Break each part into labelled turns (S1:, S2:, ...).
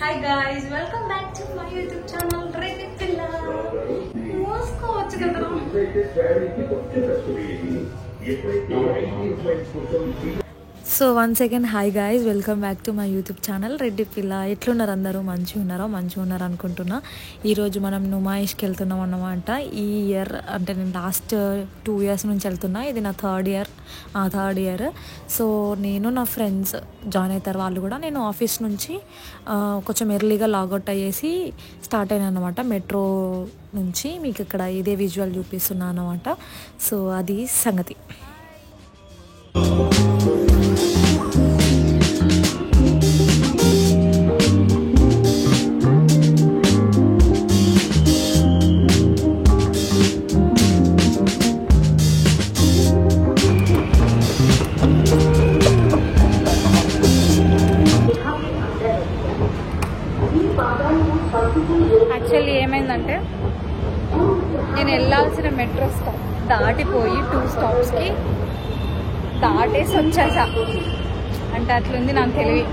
S1: Hi guys, welcome back to my YouTube channel Reddy Pilla. మోసుకోవచ్చు కదరా. So once again hi guys, welcome back to my YouTube channel Reddy పిల్ల. ఎట్లున్నారు అందరూ? మంచిగా ఉన్నారు అనుకుంటున్నా. ఈరోజు మనం నుమాయిష్కి వెళ్తున్నాం అన్నమాట. ఈ ఇయర్ అంటే నేను లాస్ట్ 2 years నుంచి వెళ్తున్నా. ఇది నా థర్డ్ ఇయర్. సో నేను నా ఫ్రెండ్స్ జాయిన్ అవుతారు వాళ్ళు కూడా. నేను ఆఫీస్ నుంచి కొంచెం ఎర్లీగా లాగౌట్ అయ్యేసి స్టార్ట్ అయినా అనమాట. మెట్రో నుంచి మీకు ఇక్కడ ఇదే విజువల్ చూపిస్తున్నా అనమాట. సో అది సంగతి. యాక్చువల్లీ ఏమైందంటే నేను వెళ్ళాల్సిన మెట్రో స్టాప్ దాటిపోయి 2 స్టాప్స్కి దాటేసి వచ్చేసా. అంటే అట్లుంది నాకు తెలివి.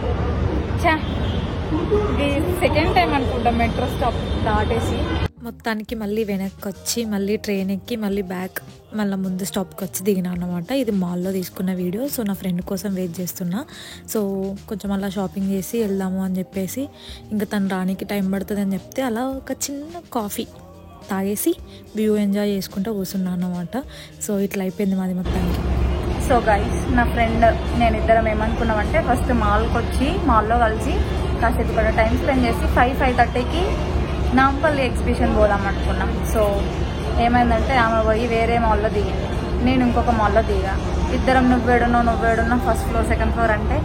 S1: ఇది సెకండ్ టైం అనుకుంటా మెట్రో స్టాప్ దాటేసి. మొత్తానికి మళ్ళీ వెనక్కి వచ్చి మళ్ళీ ట్రైన్ ఎక్కి మళ్ళీ బ్యాక్ మళ్ళీ ముందు స్టాప్కి వచ్చి దిగినా అనమాట. ఇది మాల్లో తీసుకున్న వీడియో. సో నా ఫ్రెండ్ కోసం వెయిట్ చేస్తున్నా. సో కొంచెం అలా షాపింగ్ చేసి వెళ్దాము అని చెప్పేసి, ఇంకా తను రానికి టైం పడుతుంది అని చెప్తే అలా ఒక చిన్న కాఫీ తాగేసి వ్యూ ఎంజాయ్ చేసుకుంటూ కూర్చున్నా అనమాట. సో ఇట్లా అయిపోయింది మాది మొత్తానికి. సో గైస్, నా ఫ్రెండ్ నేను ఇద్దరం ఏమనుకున్నామంటే ఫస్ట్ మాల్లో కలిసి కాసేపు ఇక్కడ టైం స్పెండ్ చేసి 5:30కి నాంపల్లి ఎగ్జిబిషన్ పోదాం అనుకున్నాం. సో ఏమైందంటే ఆమె పోయి వేరే మాల్లో దిగింది, నేను ఇంకొక మాల్లో దిగా. ఇద్దరం నువ్వేడున్నా ఫస్ట్ ఫ్లోర్ సెకండ్ ఫ్లోర్ అంటే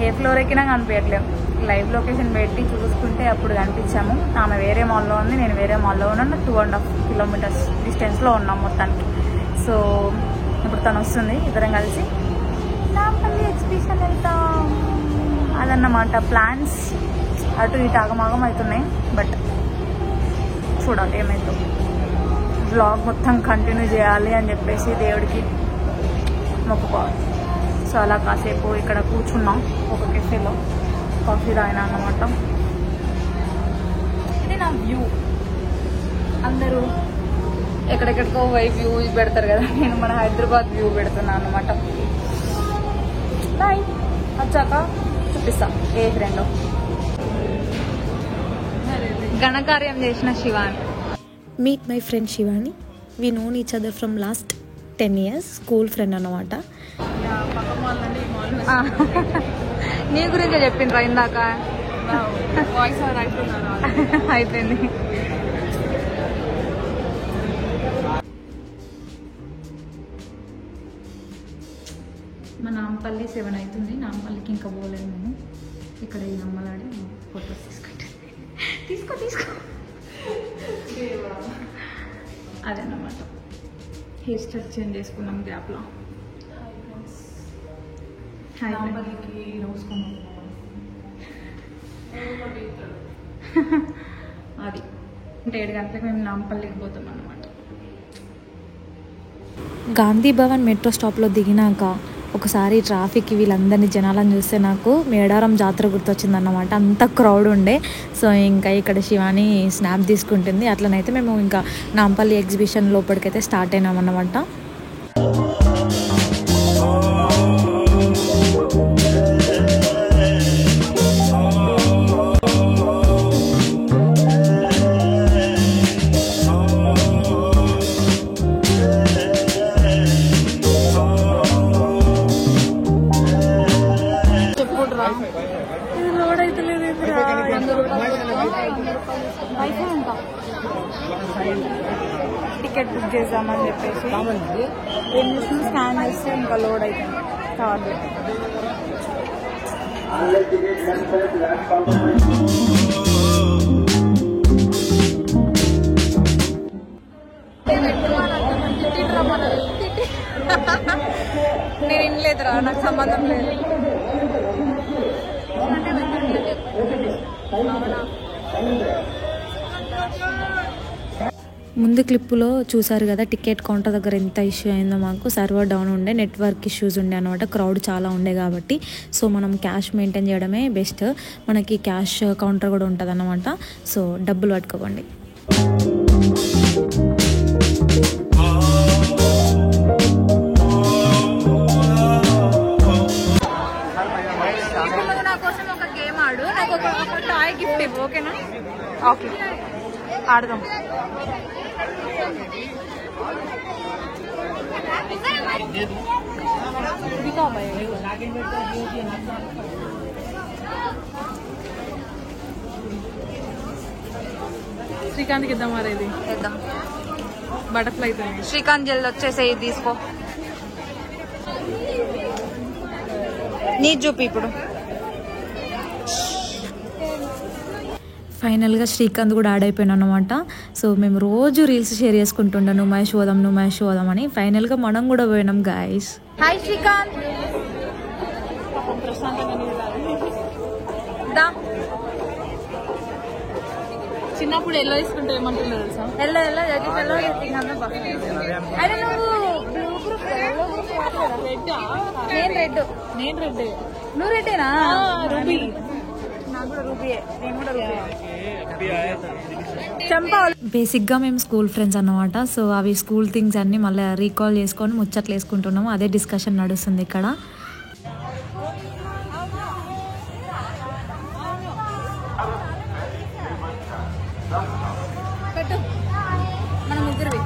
S1: ఏ ఫ్లోర్ ఎక్కినా కనిపించట్లేము. లైవ్ లొకేషన్ పెట్టి చూసుకుంటే అప్పుడు కనిపించాము. ఆమె వేరే మాల్లో ఉంది, నేను వేరే మాల్లో ఉన్నాను. 2.5 kilometers డిస్టెన్స్లో ఉన్నాం మొత్తానికి. సో ఇప్పుడు తను వస్తుంది, ఇద్దరం కలిసి నాంపల్లి ఎగ్జిబిషన్ వెళ్తాం అదన్నమాట. ప్లాన్స్ అటు ఇటు ఆగమాగం అవుతున్నాయి. బట్ చూడాలి ఏమైందో. వ్లాగ్ మొత్తం కంటిన్యూ చేయాలి అని చెప్పేసి దేవుడికి మొక్కుకోవాలి. సో అలా కాసేపు ఇక్కడ కూర్చున్నాం ఒక కెఫేలో, కాఫీ తాగినా అన్నమాట. ఇది నా వ్యూ. అందరూ ఎక్కడెక్కడికో వ్యూ పెడతారు కదా, నేను మన హైదరాబాద్ వ్యూ పెడుతున్నాను అన్నమాట. బాయ్, వచ్చాక చూపిస్తా ఏ ఫ్రెండ్. ఘనకార్యం చేసిన Shivani. Meet my friend Shivani. We known each other from last 10 years. School friend అన్నమాట. నీ గురించే చెప్పిండ్రా ఇందాక. అయిపోయింది. మా నాంపల్లి 7 అవుతుంది. నాంపల్లికి ఇంకా పోలేదు నేను. ఇక్కడ ఈ నమ్మలాడి ఫొటోస్ తీసుకో అదన్నమాట. హెయిర్ స్టైల్ చేంజ్ చేసుకున్నాం గ్యాప్లో. నాంపల్లికి అది అంటే 7 గంటలకు మేము నాంపల్లికి పోతాం అన్నమాట. గాంధీ భవన్ మెట్రో స్టాప్లో దిగినాక ఒకసారి ట్రాఫిక్ వీళ్ళందరినీ జనాలను చూస్తే నాకు మేడారం జాతర గుర్తొచ్చిందన్నమాట. అంత క్రౌడ్ ఉండే. సో ఇంకా ఇక్కడ శివాని స్నాప్ తీసుకుంటుంది. అట్లనైతే మేము ఇంకా నాంపల్లి ఎగ్జిబిషన్ లోపలికైతే స్టార్ట్ అయినామన్నమాట. టికెట్ బుక్ చేద్దామని చెప్పేసి ఎన్ని స్కాన్ చేస్తే ఇంకా లోడ్ అవుతుంది కావాలి. నేను వినలేదురా, నాకు సంబంధం లేదు. ముందు క్లిప్పులో చూసారు కదా టికెట్ కౌంటర్ దగ్గర ఎంత ఇష్యూ అయిందో. మాకు సర్వర్ డౌన్ ఉండే, నెట్వర్క్ ఇష్యూస్ ఉండే అనమాట, క్రౌడ్ చాలా ఉండే కాబట్టి. సో మనం క్యాష్ మెయింటైన్ చేయడమే బెస్ట్. మనకి క్యాష్ కౌంటర్ కూడా ఉంటుంది అన్నమాట. సో డబ్బులు పట్టుకోకండి.
S2: నా కోసం ఒక గేమ్ ఆడు, నాకు ఒక టాయ్ గిఫ్ట్ ఇవ్వు, ఓకేనా? ఓకే, ఆడదాం.
S3: శ్రీకాంత్కి ఇద్దాం. మరి ఇది
S2: ఇద్దాం.
S3: బటర్ఫ్లై.
S2: శ్రీకాంత్ జల్ది వచ్చేసే తీసుకో. నీ చూపి ఇప్పుడు.
S1: ఫైనల్గా శ్రీకాంత్ కూడా యాడ్ అయిపోయాను అనమాట. సో మేము రోజు రీల్స్ షేర్ చేసుకుంటుండే, నువ్వు మ్యాష్ పోదాం అని. ఫైనల్గా మనం కూడా పోయినాం గాయస్.
S2: హాయ్ శ్రీకాంత్.
S3: చిన్నప్పుడు ఎల్లో వేసుకుంటే ఏమంటుందో తెలుసా?
S2: ఎల్లో అరే నువ్వు బ్లూ గ్రూప్, నేను రెడ్. నువ్వు రెడ్డేనా?
S3: రూబీ.
S2: నాకు కూడా రూబీయే. నేను కూడా రూబీ.
S1: బేసిక్గా మేము స్కూల్ ఫ్రెండ్స్ అన్నమాట. సో అవి స్కూల్ థింగ్స్ అన్నీ మళ్ళీ రీకాల్ చేసుకొని ముచ్చట్లు వేసుకుంటున్నాము. అదే డిస్కషన్ నడుస్తుంది ఇక్కడ.
S2: మన ముగ్గురివి.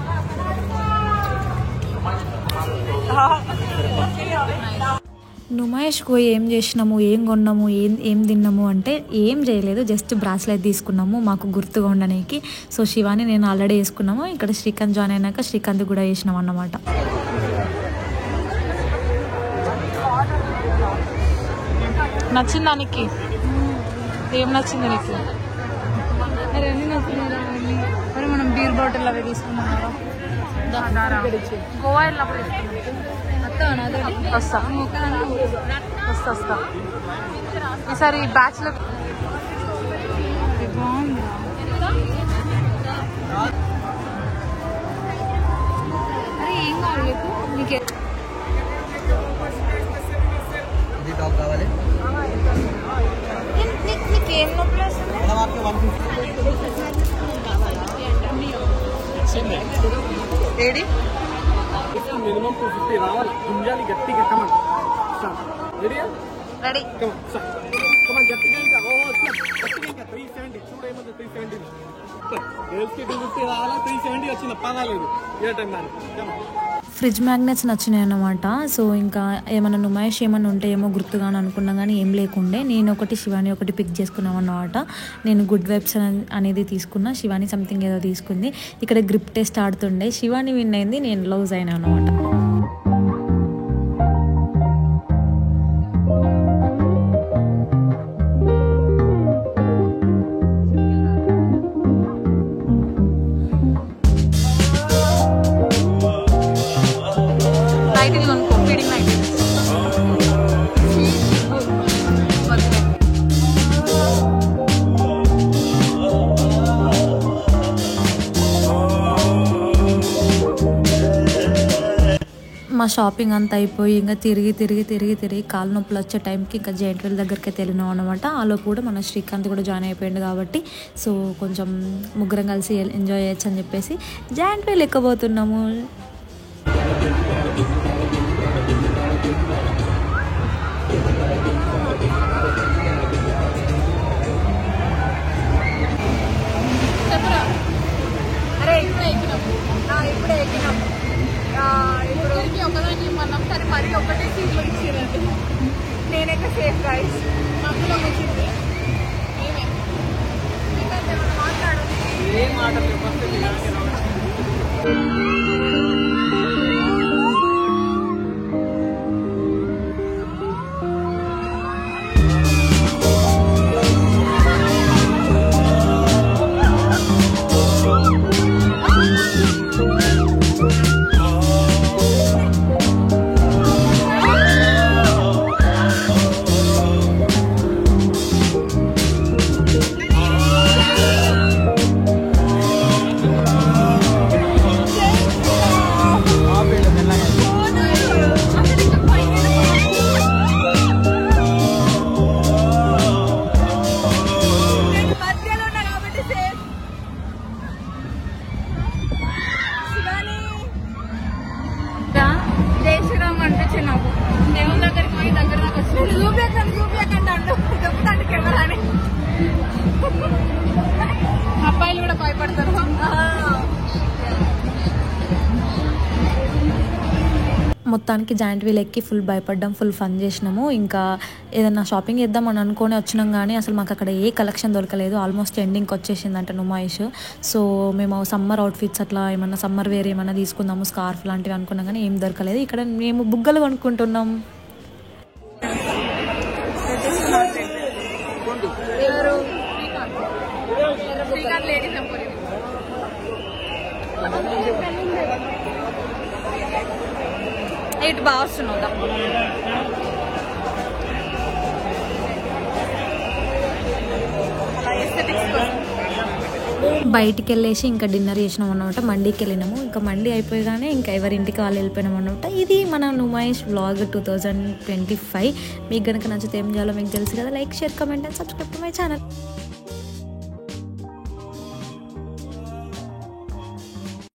S1: నుమాయిష్కి పోయి ఏం చేసినాము, ఏం కొన్నాము, ఏం తిన్నాము అంటే ఏం చేయలేదు, జస్ట్ బ్రాస్లెట్ తీసుకున్నాము మాకు గుర్తుగా ఉండడానికి. సో శివాని నేను ఆల్రెడీ వేసుకున్నాము. ఇక్కడ శ్రీకాంత్ జాయిన్ అయినాక శ్రీకాంత్ కూడా వేసినాం అన్నమాట.
S3: నచ్చిందా నీకు? ఏం నచ్చింది నీకు?
S2: అరే అన్నీ నచ్చుతున్నారా? మరి మనం బీర్ బాటిల్ అవి తీసుకున్నాం కదా, గోవా వెళ్ళినప్పుడు
S3: వస్తా. ఈసారి బ్యాచ్లర్
S2: అరే ఏం కావాలి నీకే? నీకేం నొప్పి వస్తుంది?
S3: ఏడి
S4: మినిమం 250 రావాలి. గుంజాలి గట్టిగా. కమన్ రెడీయా?
S2: రెడీ.
S4: కమన్ గట్టిగా. ఇంకా గట్టిగా 370 చూడేమో 370 గర్ల్స్ కి 250 రావాలా, 370 వచ్చింది. పర్వాలేదు, ఏ టైం దాన్ని.
S1: ఫ్రిడ్జ్ మ్యాగ్నెట్స్ నచ్చినాయి అన్నమాట. సో ఇంకా ఏమైనా నుమాయిష్ ఏమైనా ఉంటే ఏమో గుర్తుగా అనుకున్నా కానీ ఏం లేకుండే. నేను ఒకటి శివాని ఒకటి పిక్ చేసుకున్నాం అన్నమాట. నేను గుడ్ వైబ్స్ అనేది తీసుకున్నా, శివాని సంథింగ్ ఏదో తీసుకుంది. ఇక్కడ గ్రిప్ టెస్ట్ ఆడుతుండే, శివాని విన్ అయింది, నేను లూజ్ అయినా అన్నమాట. మా షాపింగ్ అంతా అయిపోయి ఇంకా తిరిగి కాలు నొప్పులు వచ్చే టైంకి ఇంకా జైంట్ వీల్ దగ్గరికి వెళ్ళినాం అనమాట. ఆలో కూడా మన శ్రీకాంత్ కూడా జాయిన్ అయిపోయింది కాబట్టి సో కొంచెం ముగ్గురం కలిసి ఎంజాయ్ చేయొచ్చు అని చెప్పేసి జైంట్ వీల్ ఎక్కబోతున్నాము.
S2: ఇప్పుడే ఎక్కినాం. ఇప్పటికి ఒకదానికి మనం సరే మరి ఒకటే సీట్లో ఇచ్చారండి. నేనైతే సేఫ్ గైస్. మధ్యలో వచ్చింది చెప్తాండి కెమెరా అని. అబ్బాయిలు కూడా భయపడతారు.
S1: మొత్తానికి జాయింట్ వీల్ ఎక్కి ఫుల్ భయపడ్డాం, ఫుల్ ఫన్ చేసినాము. ఇంకా ఏదైనా షాపింగ్ చేద్దాం అని అనుకొని వచ్చినాం కానీ అసలు మాకు అక్కడ ఏ కలెక్షన్ దొరకలేదు. ఆల్మోస్ట్ ఎండింగ్కి వచ్చేసిందంట నుమాయిష్. సో మేము సమ్మర్ అవుట్ఫిట్స్ అట్లా ఏమన్నా సమ్మర్ వేర్ ఏమన్నా తీసుకుందాము, స్కార్ఫ్ లాంటివి అనుకున్నాం కానీ ఏం దొరకలేదు. ఇక్కడ మేము బుగ్గలు కొనుక్కుంటున్నాం.
S2: Ladies emporium.
S1: ఇటు బాగా వస్తున్నావు. బయటికి వెళ్ళేసి ఇంకా డిన్నర్ చేసినాం అన్నమాట. మండీకి వెళ్ళినాము. ఇంకా మండీ అయిపోయిగానే ఇంకా ఎవరింటికి వాళ్ళు వెళ్ళిపోయినాం అన్నమాట. ఇది మన నుమాయిష్ వ్లాగ్ 2025. మీకు కనుక నచ్చితే ఏం చేయాలో మీకు తెలుసు కదా. Like, share, comment and subscribe to my channel.